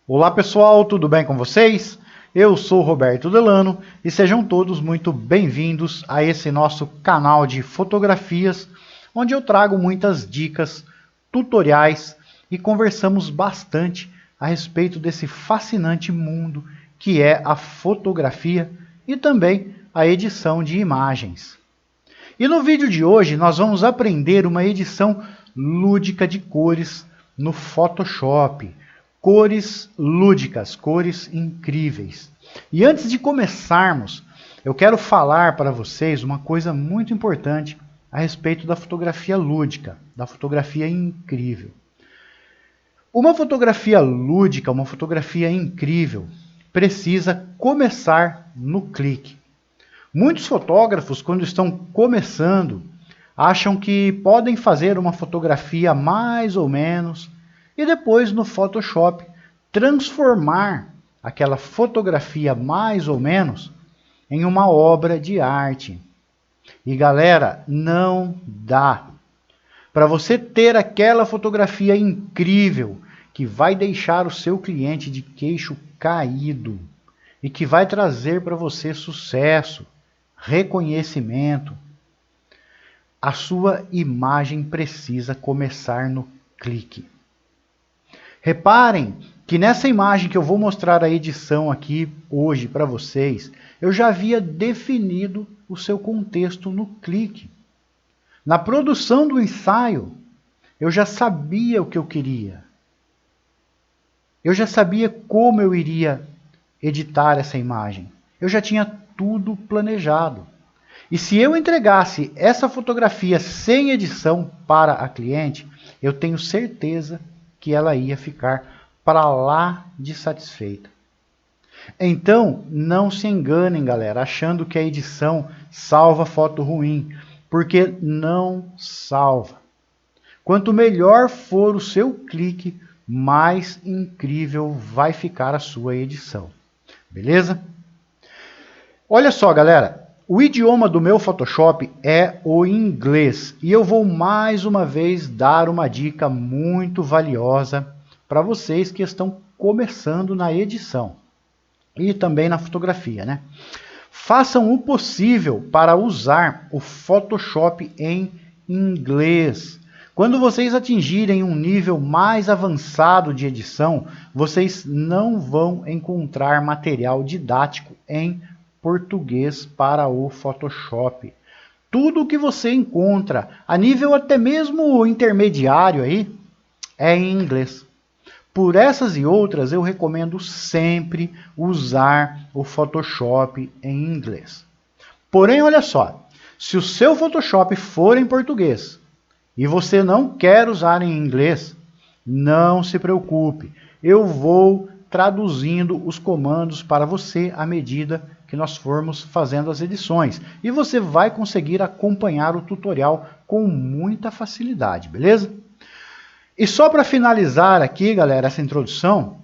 Olá pessoal, tudo bem com vocês? Eu sou Roberto Delano e sejam todos muito bem-vindos a esse nosso canal de fotografias, onde eu trago muitas dicas, tutoriais e conversamos bastante a respeito desse fascinante mundo que é a fotografia e também a edição de imagens. E no vídeo de hoje nós vamos aprender uma edição lúdica de cores no Photoshop. Cores lúdicas, cores incríveis. E antes de começarmos, eu quero falar para vocês uma coisa muito importante a respeito da fotografia lúdica, da fotografia incrível. Uma fotografia lúdica, uma fotografia incrível, precisa começar no clique. Muitos fotógrafos, quando estão começando, acham que podem fazer uma fotografia mais ou menos e depois no Photoshop transformar aquela fotografia mais ou menos em uma obra de arte. E galera, não dá. Para você ter aquela fotografia incrível que vai deixar o seu cliente de queixo caído e que vai trazer para você sucesso, reconhecimento, a sua imagem precisa começar no clique. Reparem que nessa imagem que eu vou mostrar a edição aqui hoje para vocês, eu já havia definido o seu contexto no clique. Na produção do ensaio, eu já sabia o que eu queria. Eu já sabia como eu iria editar essa imagem. Eu já tinha tudo planejado. E se eu entregasse essa fotografia sem edição para a cliente, eu tenho certeza que ela ia ficar para lá de satisfeita. Então, não se enganem, galera, achando que a edição salva foto ruim, porque não salva. Quanto melhor for o seu clique, mais incrível vai ficar a sua edição. Beleza? Olha só, galera, o idioma do meu Photoshop é o inglês e eu vou mais uma vez dar uma dica muito valiosa para vocês que estão começando na edição e também na fotografia, né? Façam o possível para usar o Photoshop em inglês. Quando vocês atingirem um nível mais avançado de edição, vocês não vão encontrar material didático em português para o Photoshop. Tudo o que você encontra, a nível até mesmo intermediário aí, é em inglês. Por essas e outras, eu recomendo sempre usar o Photoshop em inglês. Porém, olha só, se o seu Photoshop for em português e você não quer usar em inglês, não se preocupe. Eu vou traduzindo os comandos para você à medida que nós formos fazendo as edições. E você vai conseguir acompanhar o tutorial com muita facilidade, beleza? E só para finalizar aqui, galera, essa introdução,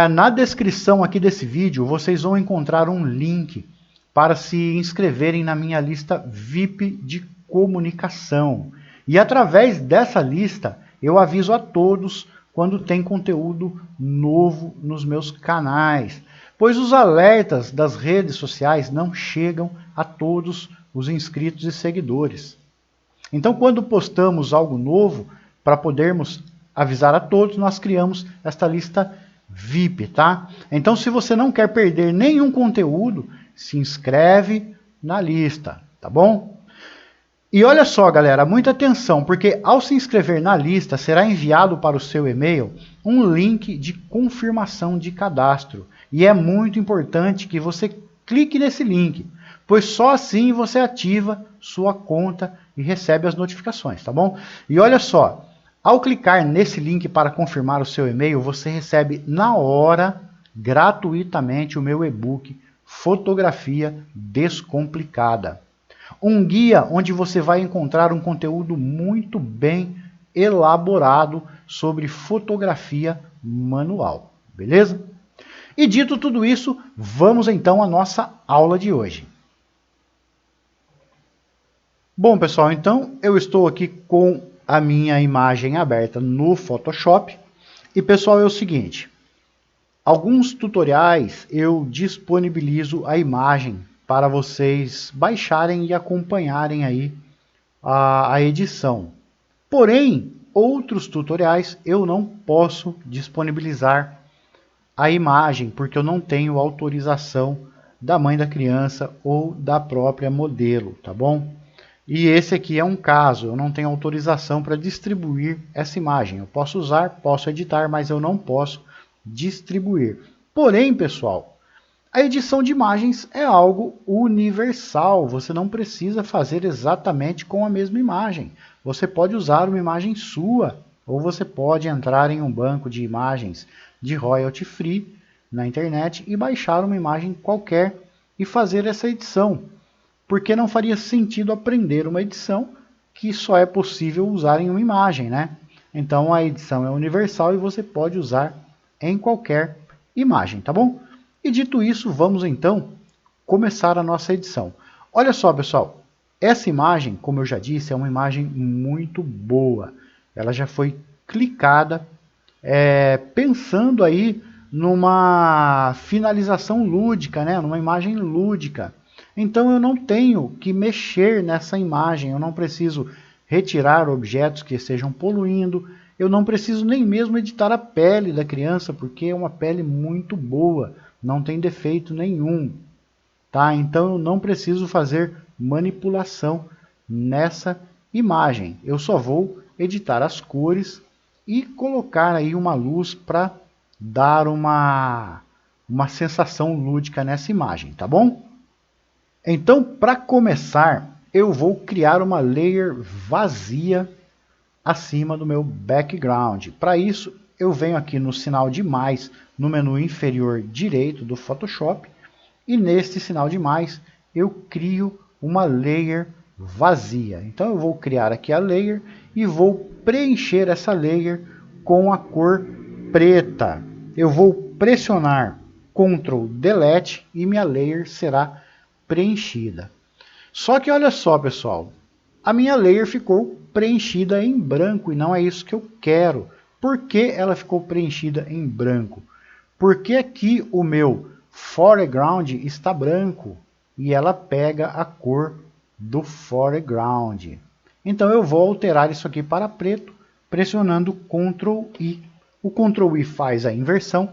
na descrição aqui desse vídeo, vocês vão encontrar um link para se inscreverem na minha lista VIP de comunicação. E através dessa lista, eu aviso a todos quando tem conteúdo novo nos meus canais, pois os alertas das redes sociais não chegam a todos os inscritos e seguidores. Então, quando postamos algo novo, para podermos avisar a todos, nós criamos esta lista VIP, tá? Então, se você não quer perder nenhum conteúdo, se inscreve na lista, tá bom? E olha só, galera, muita atenção, porque ao se inscrever na lista, será enviado para o seu e-mail um link de confirmação de cadastro. E é muito importante que você clique nesse link, pois só assim você ativa sua conta e recebe as notificações, tá bom? E olha só, ao clicar nesse link para confirmar o seu e-mail, você recebe na hora, gratuitamente, o meu e-book Fotografia Descomplicada. Um guia onde você vai encontrar um conteúdo muito bem elaborado sobre fotografia manual, beleza? E dito tudo isso, vamos então à nossa aula de hoje. Bom, pessoal, então eu estou aqui com a minha imagem aberta no Photoshop. E, pessoal, é o seguinte. Alguns tutoriais eu disponibilizo a imagem para vocês baixarem e acompanharem aí a edição. Porém, outros tutoriais eu não posso disponibilizar a imagem, porque eu não tenho autorização da mãe da criança ou da própria modelo, tá bom? E esse aqui é um caso, eu não tenho autorização para distribuir essa imagem. Eu posso usar, posso editar, mas eu não posso distribuir. Porém, pessoal, a edição de imagens é algo universal. Você não precisa fazer exatamente com a mesma imagem. Você pode usar uma imagem sua, ou você pode entrar em um banco de imagens de royalty free na internet e baixar uma imagem qualquer e fazer essa edição. Porque não faria sentido aprender uma edição que só é possível usar em uma imagem, né? Então a edição é universal e você pode usar em qualquer imagem, tá bom? E dito isso, vamos então começar a nossa edição. Olha só, pessoal, essa imagem, como eu já disse, é uma imagem muito boa. Ela já foi clicada, pensando aí numa finalização lúdica, né? Numa imagem lúdica. Então eu não tenho que mexer nessa imagem, eu não preciso retirar objetos que estejam poluindo, eu não preciso nem mesmo editar a pele da criança, porque é uma pele muito boa, não tem defeito nenhum. Tá? Então eu não preciso fazer manipulação nessa imagem. Eu só vou editar as cores e colocar aí uma luz para dar uma sensação lúdica nessa imagem, tá bom? Então, para começar, eu vou criar uma layer vazia acima do meu background. Para isso, eu venho aqui no sinal de mais, no menu inferior direito do Photoshop, e neste sinal de mais, eu crio uma layer vazia. Então, eu vou criar aqui a layer e vou preencher essa layer com a cor preta. Eu vou pressionar Ctrl Delete e minha layer será preenchida. Só que olha só, pessoal, a minha layer ficou preenchida em branco e não é isso que eu quero. Por que ela ficou preenchida em branco? Porque aqui o meu foreground está branco e ela pega a cor do foreground. Então eu vou alterar isso aqui para preto pressionando Ctrl I. O Ctrl I faz a inversão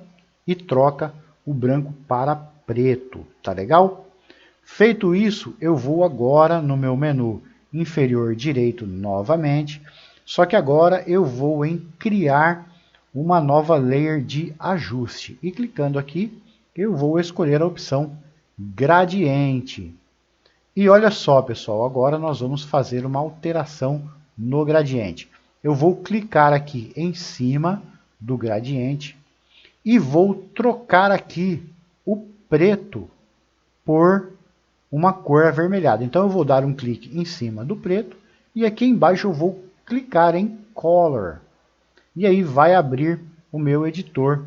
e troca o branco para preto. Tá legal? Feito isso, eu vou agora no meu menu inferior direito novamente, só que agora eu vou em criar uma nova layer de ajuste. E clicando aqui, eu vou escolher a opção gradiente. E olha só, pessoal, agora nós vamos fazer uma alteração no gradiente. Eu vou clicar aqui em cima do gradiente e vou trocar aqui o preto por uma cor avermelhada. Então eu vou dar um clique em cima do preto e aqui embaixo eu vou clicar em Color. E aí vai abrir o meu editor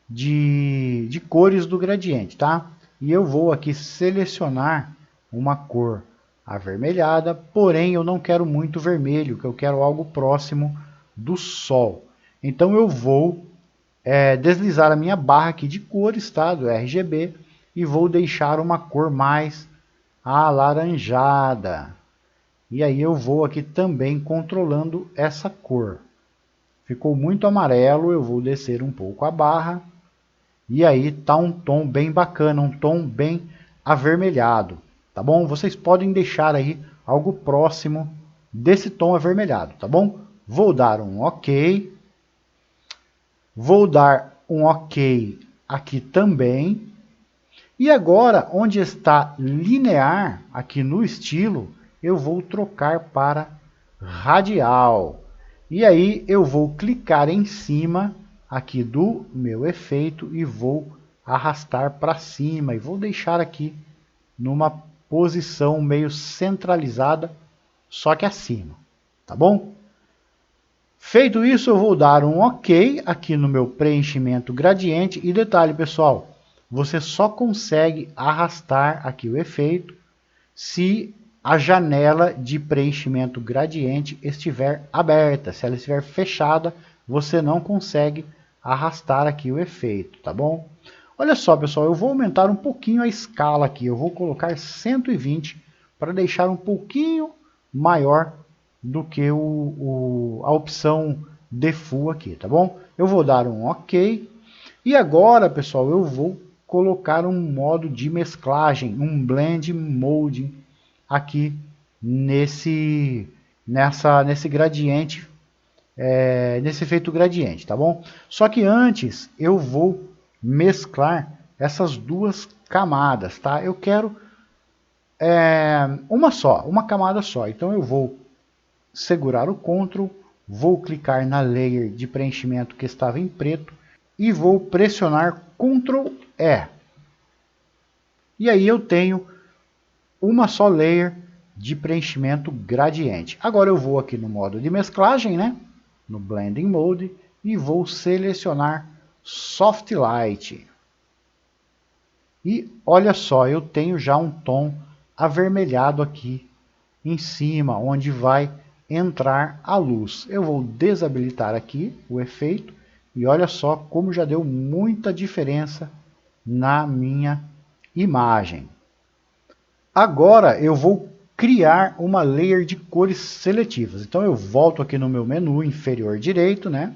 de cores do gradiente, tá? E eu vou aqui selecionar uma cor avermelhada, porém eu não quero muito vermelho, que eu quero algo próximo do sol. Então eu vou deslizar a minha barra aqui de cores, tá? Do RGB, e vou deixar uma cor mais alaranjada. E aí eu vou aqui também controlando essa cor. Ficou muito amarelo, eu vou descer um pouco a barra. E aí tá um tom bem bacana, um tom bem avermelhado. Tá bom? Vocês podem deixar aí algo próximo desse tom avermelhado, tá bom? Vou dar um OK. Vou dar um OK aqui também. E agora, onde está linear, aqui no estilo, eu vou trocar para radial. E aí eu vou clicar em cima aqui do meu efeito e vou arrastar para cima. E vou deixar aqui numa posição meio centralizada, só que acima. Tá bom? Feito isso, eu vou dar um OK aqui no meu preenchimento gradiente. E detalhe, pessoal, você só consegue arrastar aqui o efeito se a janela de preenchimento gradiente estiver aberta. Se ela estiver fechada, você não consegue arrastar aqui o efeito, tá bom? Olha só, pessoal, eu vou aumentar um pouquinho a escala aqui, eu vou colocar 120 para deixar um pouquinho maior do que a opção Default aqui, tá bom? Eu vou dar um OK. E agora, pessoal, eu vou colocar um modo de mesclagem, um Blend Mode aqui nesse gradiente, nesse efeito gradiente, tá bom? Só que antes eu vou mesclar essas duas camadas, tá? Eu quero uma camada só. Então eu vou segurar o Ctrl, vou clicar na layer de preenchimento que estava em preto e vou pressionar Ctrl E. E aí eu tenho uma só layer de preenchimento gradiente. Agora eu vou aqui no modo de mesclagem, né? No Blending Mode, e vou selecionar Soft Light. E olha só, eu tenho já um tom avermelhado aqui em cima, onde vai entrar a luz. Eu vou desabilitar aqui o efeito e olha só como já deu muita diferença na minha imagem. Agora eu vou criar uma layer de cores seletivas. Então eu volto aqui no meu menu inferior direito, né?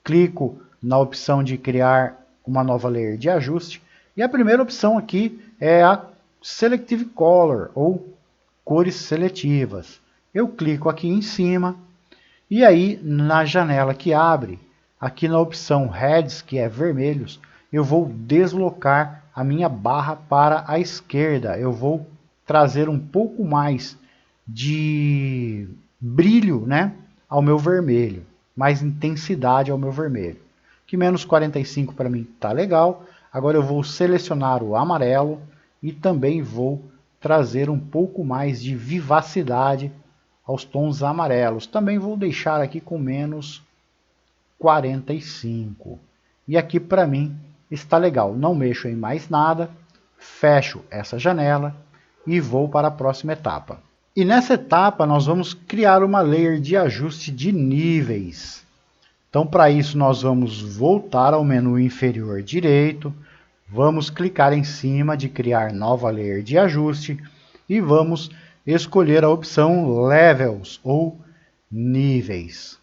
Clico na opção de criar uma nova layer de ajuste. E a primeira opção aqui é a Selective Color, ou cores seletivas. Eu clico aqui em cima, e aí na janela que abre, aqui na opção Heads, que é vermelhos, eu vou deslocar a minha barra para a esquerda. Eu vou trazer um pouco mais de brilho, né, ao meu vermelho, mais intensidade ao meu vermelho. Que menos 45 para mim tá legal. Agora eu vou selecionar o amarelo e também vou trazer um pouco mais de vivacidade aos tons amarelos. Também vou deixar aqui com menos 45. E aqui para mim está legal. Não mexo em mais nada. Fecho essa janela e vou para a próxima etapa. E nessa etapa nós vamos criar uma layer de ajuste de níveis. Então para isso nós vamos voltar ao menu inferior direito. Vamos clicar em cima de criar nova layer de ajuste e vamos escolher a opção Levels ou níveis.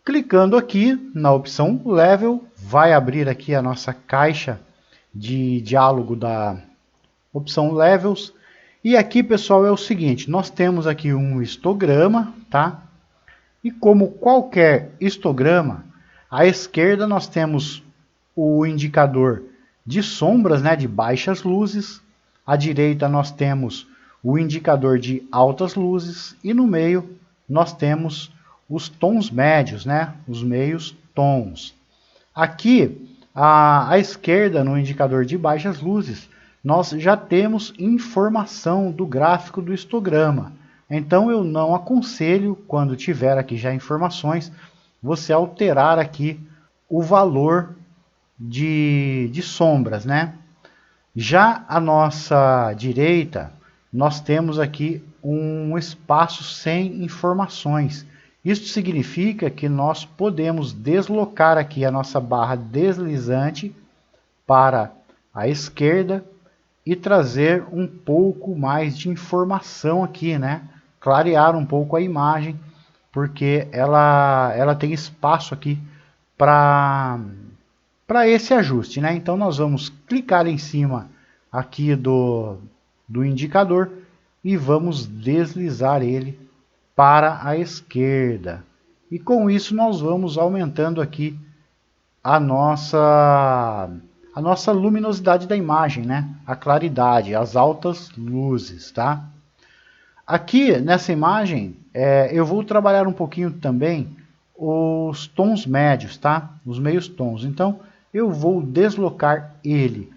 Clicando aqui na opção Level, vai abrir aqui a nossa caixa de diálogo da opção Levels. E aqui, pessoal, é o seguinte, nós temos aqui um histograma, tá? E como qualquer histograma, à esquerda nós temos o indicador de sombras, né, de baixas luzes. À direita nós temos o indicador de altas luzes e no meio nós temos os tons médios, né, os meios tons. Aqui à esquerda, no indicador de baixas luzes, nós já temos informação do gráfico do histograma. Então eu não aconselho, quando tiver aqui já informações, você alterar aqui o valor de sombras, né? Já à nossa direita, nós temos aqui um espaço sem informações. Isso significa que nós podemos deslocar aqui a nossa barra deslizante para a esquerda e trazer um pouco mais de informação aqui, né? Clarear um pouco a imagem, porque ela tem espaço aqui para esse ajuste, né? Então nós vamos clicar em cima aqui do indicador e vamos deslizar ele para a esquerda. E com isso nós vamos aumentando aqui a nossa luminosidade da imagem, né? A claridade, as altas luzes, tá? Aqui nessa imagem eu vou trabalhar um pouquinho também os tons médios, tá? Os meios tons. Então eu vou deslocar ele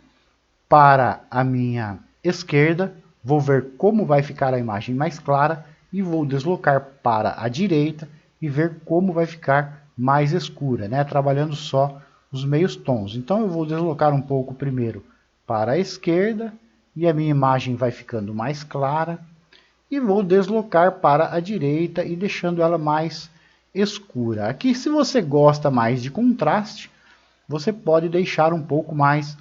para a minha esquerda, vou ver como vai ficar a imagem mais clara e vou deslocar para a direita e ver como vai ficar mais escura, né? Trabalhando só os meios tons. Então eu vou deslocar um pouco primeiro para a esquerda e a minha imagem vai ficando mais clara e vou deslocar para a direita e deixando ela mais escura. Aqui, se você gosta mais de contraste, você pode deixar um pouco mais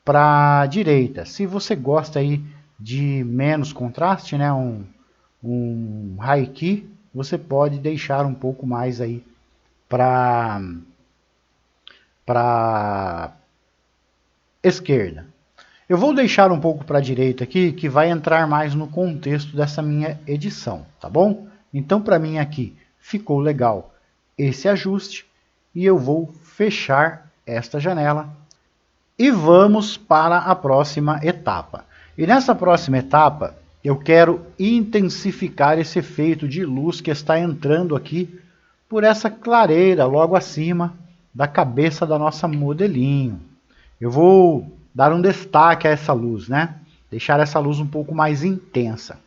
para a direita. Se você gosta aí de menos contraste, né, um high key, você pode deixar um pouco mais aí para esquerda. Eu vou deixar um pouco para a direita aqui, que vai entrar mais no contexto dessa minha edição, tá bom? Então, para mim aqui, ficou legal esse ajuste, e eu vou fechar esta janela, e vamos para a próxima etapa. E nessa próxima etapa, eu quero intensificar esse efeito de luz que está entrando aqui por essa clareira logo acima da cabeça da nossa modelinho. Eu vou dar um destaque a essa luz, né? Deixar essa luz um pouco mais intensa.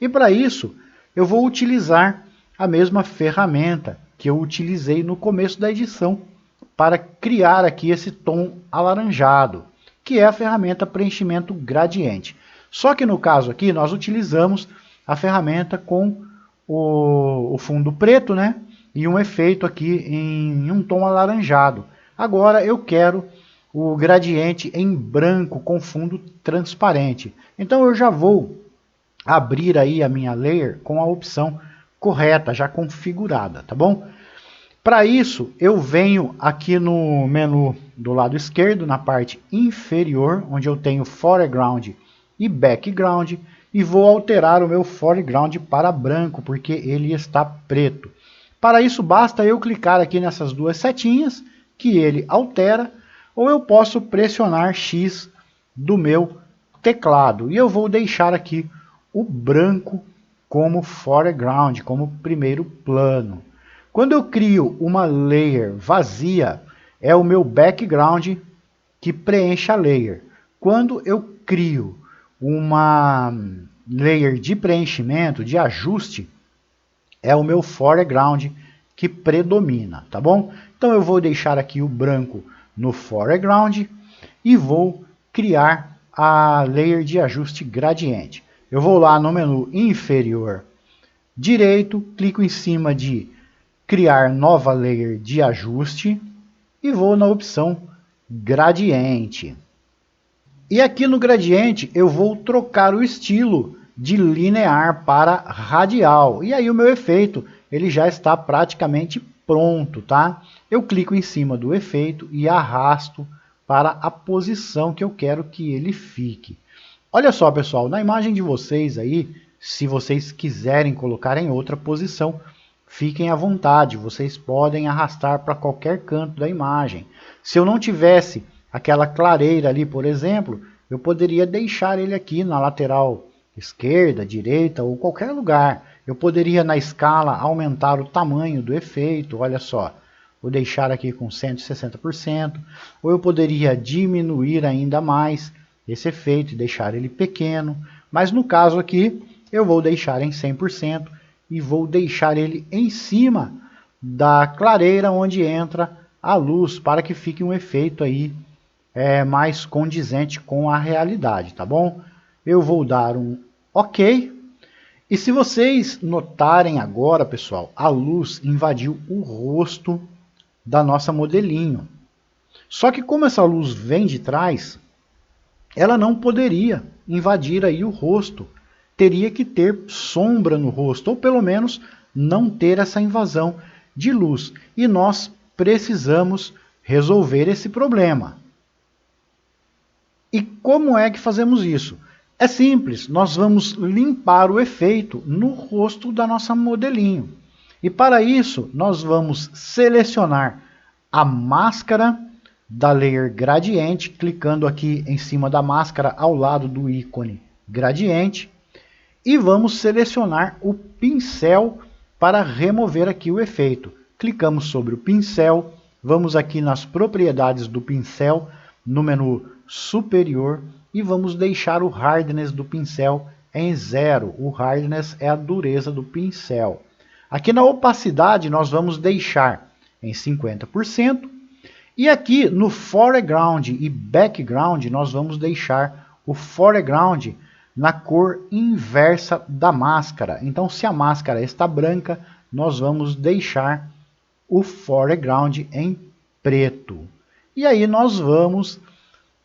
E para isso, eu vou utilizar a mesma ferramenta que eu utilizei no começo da edição para criar aqui esse tom alaranjado, que é a ferramenta preenchimento gradiente. Só que no caso aqui, nós utilizamos a ferramenta com o fundo preto, né? E um efeito aqui em um tom alaranjado. Agora eu quero o gradiente em branco com fundo transparente. Então eu já vou abrir aí a minha layer com a opção correta, já configurada, tá bom? Para isso, eu venho aqui no menu do lado esquerdo, na parte inferior, onde eu tenho foreground e background, e vou alterar o meu foreground para branco, porque ele está preto. Para isso, basta eu clicar aqui nessas duas setinhas, que ele altera, ou eu posso pressionar X do meu teclado. E eu vou deixar aqui o branco como foreground, como primeiro plano. Quando eu crio uma layer vazia, é o meu background que preenche a layer. Quando eu crio uma layer de preenchimento, de ajuste, é o meu foreground que predomina, tá bom? Então eu vou deixar aqui o branco no foreground e vou criar a layer de ajuste gradiente. Eu vou lá no menu inferior direito, clico em cima de criar nova layer de ajuste e vou na opção gradiente. E aqui no gradiente eu vou trocar o estilo de linear para radial. E aí o meu efeito ele já está praticamente pronto, tá? Eu clico em cima do efeito e arrasto para a posição que eu quero que ele fique. Olha só, pessoal, na imagem de vocês aí, se vocês quiserem colocar em outra posição, fiquem à vontade, vocês podem arrastar para qualquer canto da imagem. Se eu não tivesse aquela clareira ali, por exemplo, eu poderia deixar ele aqui na lateral esquerda, direita ou qualquer lugar. Eu poderia na escala aumentar o tamanho do efeito, olha só. Vou deixar aqui com 160%, ou eu poderia diminuir ainda mais esse efeito e deixar ele pequeno. Mas no caso aqui, eu vou deixar em 100% e vou deixar ele em cima da clareira onde entra a luz, para que fique um efeito aí mais condizente com a realidade, tá bom? Eu vou dar um OK. E se vocês notarem agora, pessoal, a luz invadiu o rosto da nossa modelinho. Só que como essa luz vem de trás, ela não poderia invadir aí o rosto. Teria que ter sombra no rosto, ou pelo menos não ter essa invasão de luz. E nós precisamos resolver esse problema. E como é que fazemos isso? É simples, nós vamos limpar o efeito no rosto da nossa modelinho. E para isso, nós vamos selecionar a máscara da layer gradiente, clicando aqui em cima da máscara ao lado do ícone gradiente. E vamos selecionar o pincel para remover aqui o efeito. Clicamos sobre o pincel, vamos aqui nas propriedades do pincel, no menu superior, e vamos deixar o hardness do pincel em 0. O hardness é a dureza do pincel. Aqui na opacidade nós vamos deixar em 50%. E aqui no foreground e background nós vamos deixar o foreground na cor inversa da máscara. Então se a máscara está branca, nós vamos deixar o foreground em preto. E aí nós vamos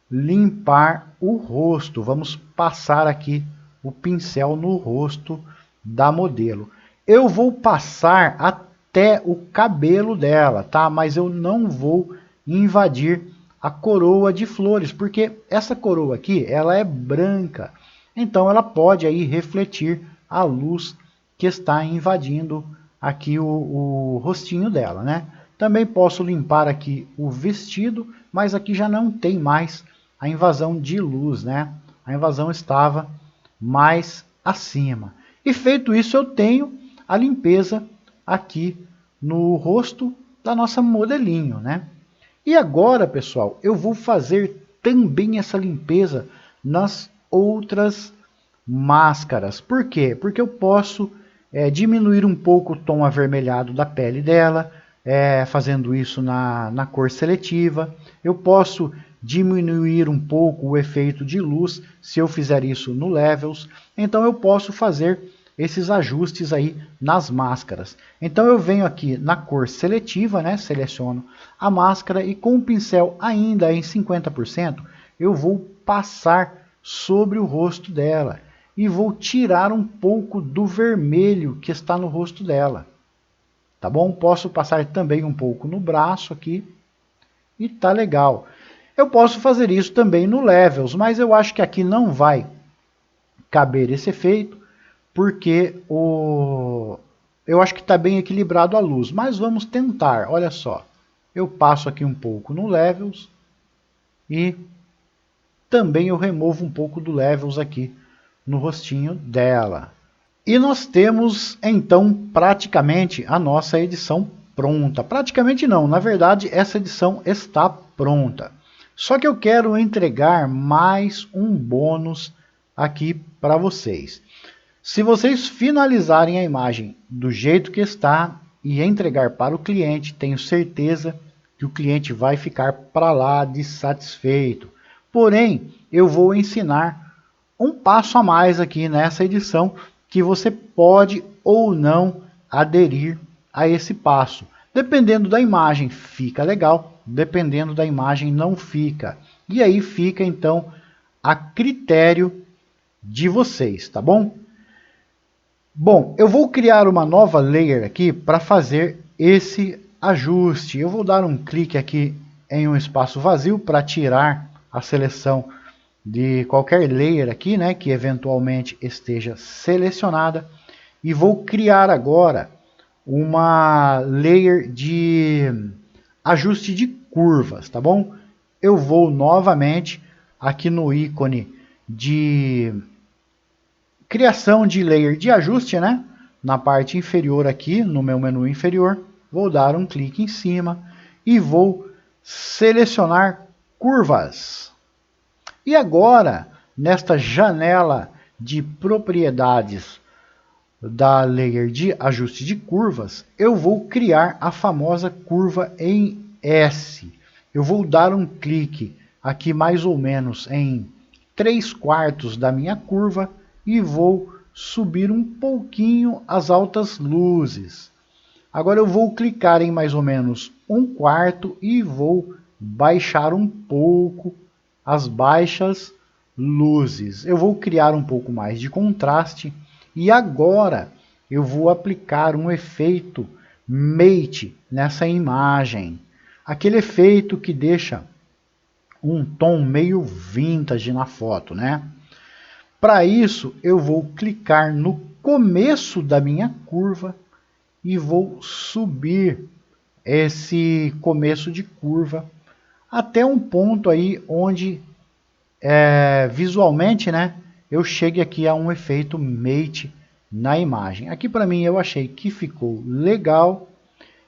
limpar o rosto. Vamos passar aqui o pincel no rosto da modelo. Eu vou passar até o cabelo dela, tá? Mas eu não vou invadir a coroa de flores, porque essa coroa aqui, ela é branca. Então ela pode aí refletir a luz que está invadindo aqui o rostinho dela, né? Também posso limpar aqui o vestido, mas aqui já não tem mais a invasão de luz, né? A invasão estava mais acima. E feito isso, eu tenho a limpeza aqui no rosto da nossa modelinho, né? E agora, pessoal, eu vou fazer também essa limpeza nas outras máscaras. Por quê? Porque eu posso diminuir um pouco o tom avermelhado da pele dela, fazendo isso na cor seletiva. Eu posso diminuir um pouco o efeito de luz se eu fizer isso no Levels. Então eu posso fazer esses ajustes aí nas máscaras. Então eu venho aqui na cor seletiva, né? Seleciono a máscara e com o pincel ainda em 50%, eu vou passar sobre o rosto dela e vou tirar um pouco do vermelho que está no rosto dela. Tá bom? Posso passar também um pouco no braço aqui e tá legal. Eu posso fazer isso também no Levels, mas eu acho que aqui não vai caber esse efeito, porque eu acho que está bem equilibrado a luz. Mas vamos tentar, olha só. Eu passo aqui um pouco no Levels e também eu removo um pouco do Levels aqui no rostinho dela. E nós temos então praticamente a nossa edição pronta. Praticamente não, na verdade essa edição está pronta. Só que eu quero entregar mais um bônus aqui para vocês. Se vocês finalizarem a imagem do jeito que está e entregar para o cliente, tenho certeza que o cliente vai ficar para lá de satisfeito. Porém, eu vou ensinar um passo a mais aqui nessa edição que você pode ou não aderir a esse passo. Dependendo da imagem fica legal, dependendo da imagem não fica. E aí fica então a critério de vocês, tá bom? Bom, eu vou criar uma nova layer aqui para fazer esse ajuste. Eu vou dar um clique aqui em um espaço vazio para tirar a seleção de qualquer layer aqui, né, que eventualmente esteja selecionada. E vou criar agora uma layer de ajuste de curvas, tá bom? Eu vou novamente aqui no ícone de criação de layer de ajuste, né? Na parte inferior aqui, no meu menu inferior, vou dar um clique em cima e vou selecionar curvas. E agora, nesta janela de propriedades da layer de ajuste de curvas, eu vou criar a famosa curva em S. Eu vou dar um clique aqui mais ou menos em 3/4 da minha curva e vou subir um pouquinho as altas luzes. Agora eu vou clicar em mais ou menos 1/4 e vou baixar um pouco as baixas luzes. Eu vou criar um pouco mais de contraste e agora eu vou aplicar um efeito mate nessa imagem. Aquele efeito que deixa um tom meio vintage na foto, né? Para isso, eu vou clicar no começo da minha curva e vou subir esse começo de curva até um ponto aí onde visualmente, né, eu chegue aqui a um efeito mate na imagem. Aqui para mim eu achei que ficou legal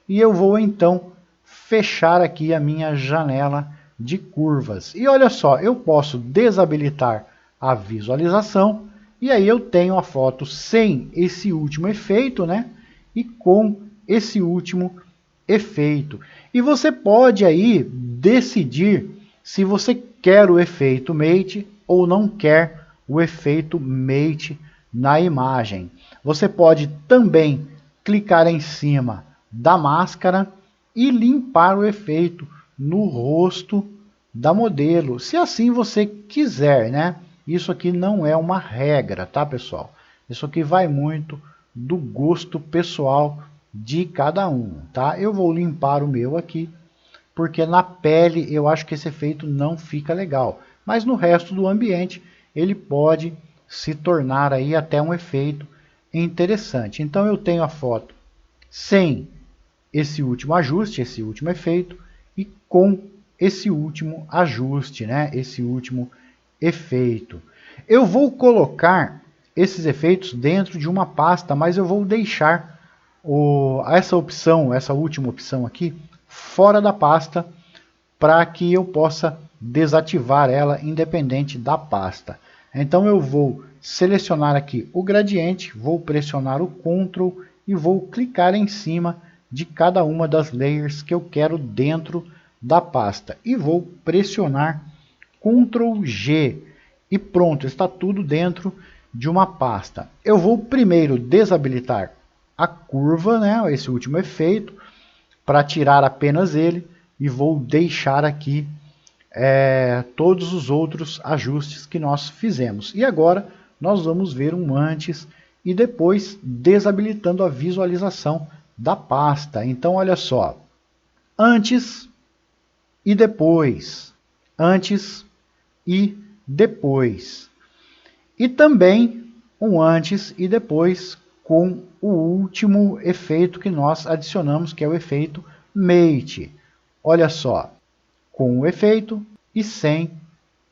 e eu vou então fechar aqui a minha janela de curvas. E olha só, eu posso desabilitar a visualização e aí eu tenho a foto sem esse último efeito, né? E com esse último efeito. E você pode aí decidir se você quer o efeito mate ou não quer o efeito mate na imagem. Você pode também clicar em cima da máscara e limpar o efeito no rosto da modelo, se assim você quiser, né? Isso aqui não é uma regra, tá, pessoal? Isso aqui vai muito do gosto pessoal de cada um, tá? Eu vou limpar o meu aqui, porque na pele eu acho que esse efeito não fica legal. Mas no resto do ambiente ele pode se tornar aí até um efeito interessante. Então eu tenho a foto sem esse último ajuste, esse último efeito, e com esse último ajuste, né? Esse último efeito. Eu vou colocar esses efeitos dentro de uma pasta, mas eu vou deixar essa opção, essa última opção aqui, fora da pasta, para que eu possa desativar ela independente da pasta. Então eu vou selecionar aqui o gradiente, vou pressionar o Ctrl e vou clicar em cima de cada uma das layers que eu quero dentro da pasta. E vou pressionar Ctrl G e pronto, está tudo dentro de uma pasta. Eu vou primeiro desabilitar a curva, né, esse último efeito, para tirar apenas ele, e vou deixar aqui todos os outros ajustes que nós fizemos. E agora nós vamos ver um antes e depois desabilitando a visualização da pasta. Então olha só, antes e depois, antes e depois. E também um antes e depois com o último efeito que nós adicionamos, que é o efeito Mate. Olha só, com o efeito e sem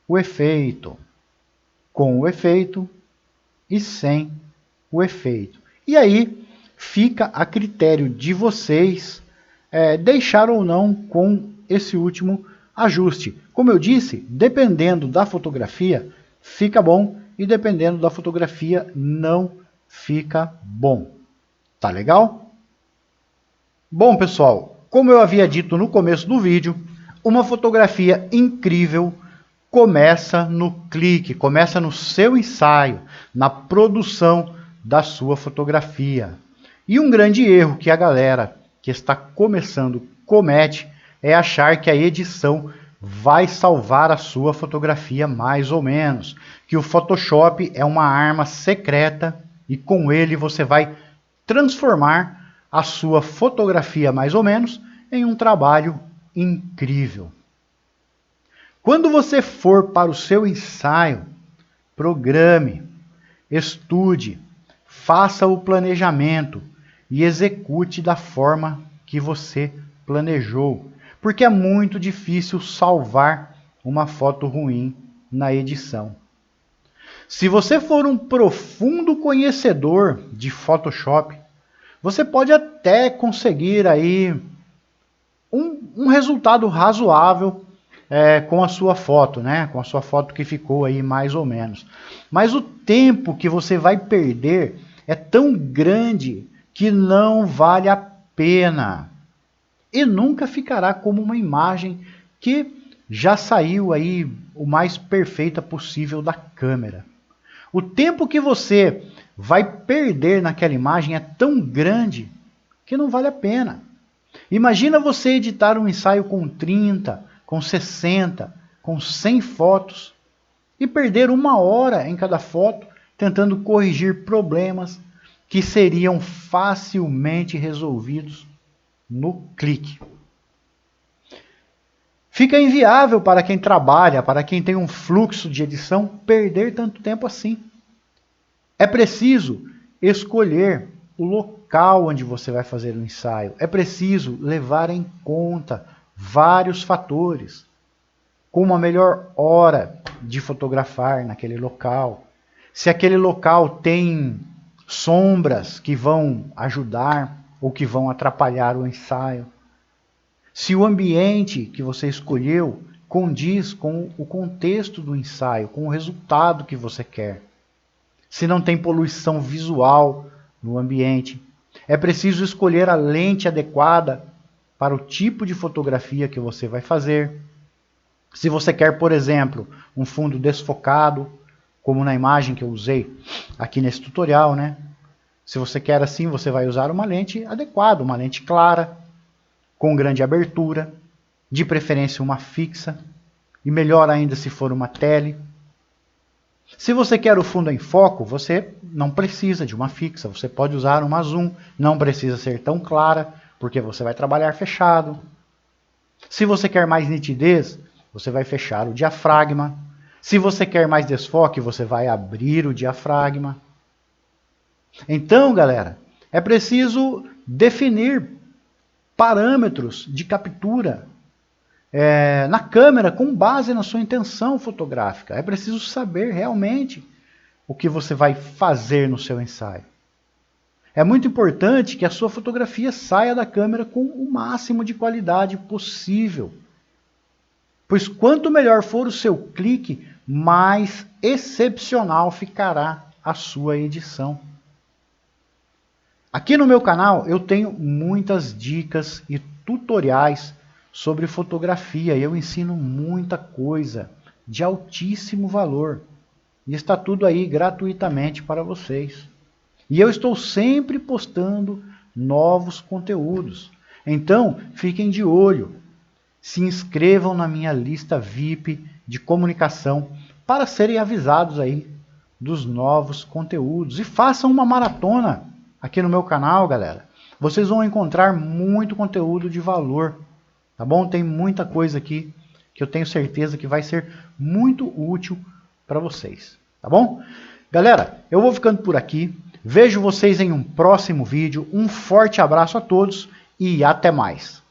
o efeito. Com o efeito e sem o efeito. E aí fica a critério de vocês deixar ou não com esse último ajuste. Como eu disse, dependendo da fotografia, fica bom, e dependendo da fotografia, não fica bom. Tá legal? Bom, pessoal, como eu havia dito no começo do vídeo, uma fotografia incrível começa no clique, começa no seu ensaio, na produção da sua fotografia. E um grande erro que a galera que está começando comete é achar que a edição vai salvar a sua fotografia mais ou menos, que o Photoshop é uma arma secreta e com ele você vai transformar a sua fotografia mais ou menos em um trabalho incrível. Quando você for para o seu ensaio, programe, estude, faça o planejamento e execute da forma que você planejou, porque é muito difícil salvar uma foto ruim na edição. Se você for um profundo conhecedor de Photoshop, você pode até conseguir aí um resultado razoável com a sua foto, né? Com a sua foto que ficou aí mais ou menos. Mas o tempo que você vai perder é tão grande que não vale a pena. E nunca ficará como uma imagem que já saiu aí o mais perfeita possível da câmera. O tempo que você vai perder naquela imagem é tão grande que não vale a pena. Imagina você editar um ensaio com 30, com 60, com 100 fotos e perder 1 hora em cada foto tentando corrigir problemas que seriam facilmente resolvidos no clique. Fica inviável para quem trabalha, para quem tem um fluxo de edição, perder tanto tempo assim. É preciso escolher o local onde você vai fazer o ensaio. É preciso levar em conta vários fatores, como a melhor hora de fotografar naquele local, se aquele local tem sombras que vão ajudar ou que vão atrapalhar o ensaio, se o ambiente que você escolheu condiz com o contexto do ensaio, com o resultado que você quer, se não tem poluição visual no ambiente. É preciso escolher a lente adequada para o tipo de fotografia que você vai fazer. Se você quer, por exemplo, um fundo desfocado, como na imagem que eu usei aqui nesse tutorial, né? Se você quer assim, você vai usar uma lente adequada, uma lente clara, com grande abertura. de preferência uma fixa, e melhor ainda se for uma tele. Se você quer o fundo em foco, você não precisa de uma fixa, você pode usar uma zoom, não precisa ser tão clara, porque você vai trabalhar fechado. Se você quer mais nitidez, você vai fechar o diafragma. Se você quer mais desfoque, você vai abrir o diafragma. Então, galera, é preciso definir parâmetros de captura na câmera com base na sua intenção fotográfica. É preciso saber realmente o que você vai fazer no seu ensaio. É muito importante que a sua fotografia saia da câmera com o máximo de qualidade possível. Pois quanto melhor for o seu clique, mais excepcional ficará a sua edição. Aqui no meu canal eu tenho muitas dicas e tutoriais sobre fotografia. Eu ensino muita coisa de altíssimo valor. E está tudo aí gratuitamente para vocês. E eu estou sempre postando novos conteúdos. Então, fiquem de olho. Se inscrevam na minha lista VIP de comunicação para serem avisados aí dos novos conteúdos. E façam uma maratona aqui no meu canal, galera. Vocês vão encontrar muito conteúdo de valor. Tá bom? Tem muita coisa aqui que eu tenho certeza que vai ser muito útil para vocês. Tá bom? Galera, eu vou ficando por aqui. Vejo vocês em um próximo vídeo. Um forte abraço a todos e até mais.